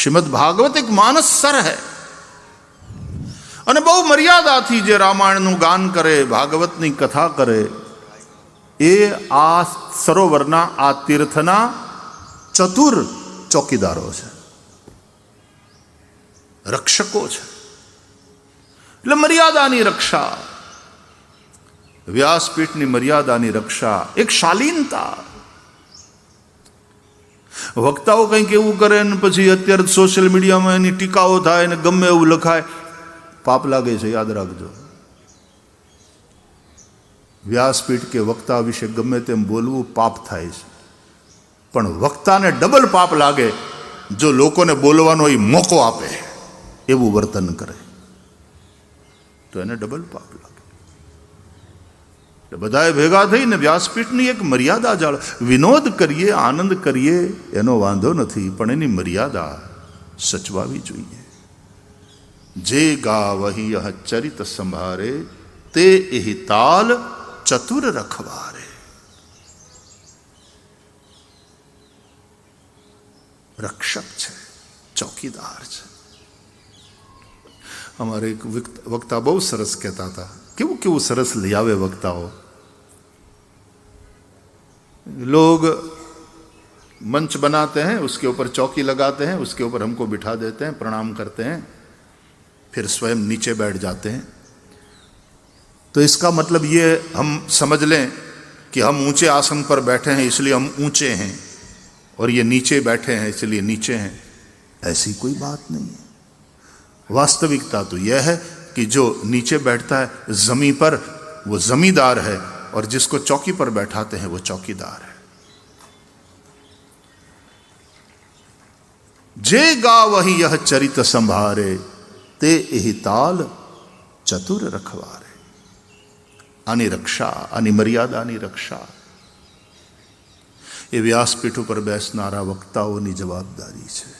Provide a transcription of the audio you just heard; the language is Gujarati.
શ્રીમદ ભાગવત એક માનસ સર હૈ અને બહુ મર્યાદાથી જે રામાયણનું ગાન કરે, ભાગવતની કથા કરે, એ આ સરોવરના, આ તીર્થના ચતુર ચોકીદારો છે, રક્ષકો છે. એટલે મર્યાદાની રક્ષા, વ્યાસપીઠની મર્યાદાની રક્ષા, એક શાલીનતા. વક્તાઓ કંઈક એવું કરે ને પછી અત્યારે સોશિયલ મીડિયામાં એની ટીકાઓ થાય ને ગમે એવું લખાય, પાપ લાગે છે, યાદ રાખજો. વ્યાસપીઠ કે વક્તા વિશે ગમે તેમ બોલવું પાપ થાય છે, પણ વક્તાને ડબલ પાપ લાગે જો લોકોને બોલવાનો એ મોકો આપે, એવું વર્તન કરે તો એને ડબલ પાપ લાગે. બધાએ ભેગા થઈને વ્યાસપીઠની એક મર્યાદા જાળ. વિનોદ કરીએ, આનંદ કરીએ એનો વાંધો નથી, પણ એની મર્યાદા સચવાવી જોઈએ. જે ગાવહી યહ ચરિત સંભારે, તે એહી તાલ ચતુર રખવારે. રક્ષક છે, ચોકીદાર છે. અમારે એક વક્તા બહુ સરસ કહેતા હતા, કેવું કેવું સરસ લઈ આવે વક્તાઓ. लोग मंच बनाते हैं, उसके ऊपर चौकी लगाते हैं, उसके ऊपर हमको बिठा देते हैं, प्रणाम करते हैं, फिर स्वयं नीचे बैठ जाते हैं. तो इसका मतलब ये हम समझ लें कि हम ऊंचे आसन पर बैठे हैं इसलिए हम ऊंचे हैं, और ये नीचे बैठे हैं इसलिए नीचे हैं. ऐसी कोई बात नहीं है. वास्तविकता तो यह है कि जो नीचे बैठता है जमीन पर वो जमींदार है, और जिसको चौकी पर बैठाते हैं वो चौकीदार है. जे गावही यह चरित संभारे, ते एहि ताल चतुर रखवारे. आनी रक्षा, आनी मर्यादानी रक्षा એ વ્યાસપીઠ ઉપર બેસનારા વક્તાઓની જવાબદારી છે.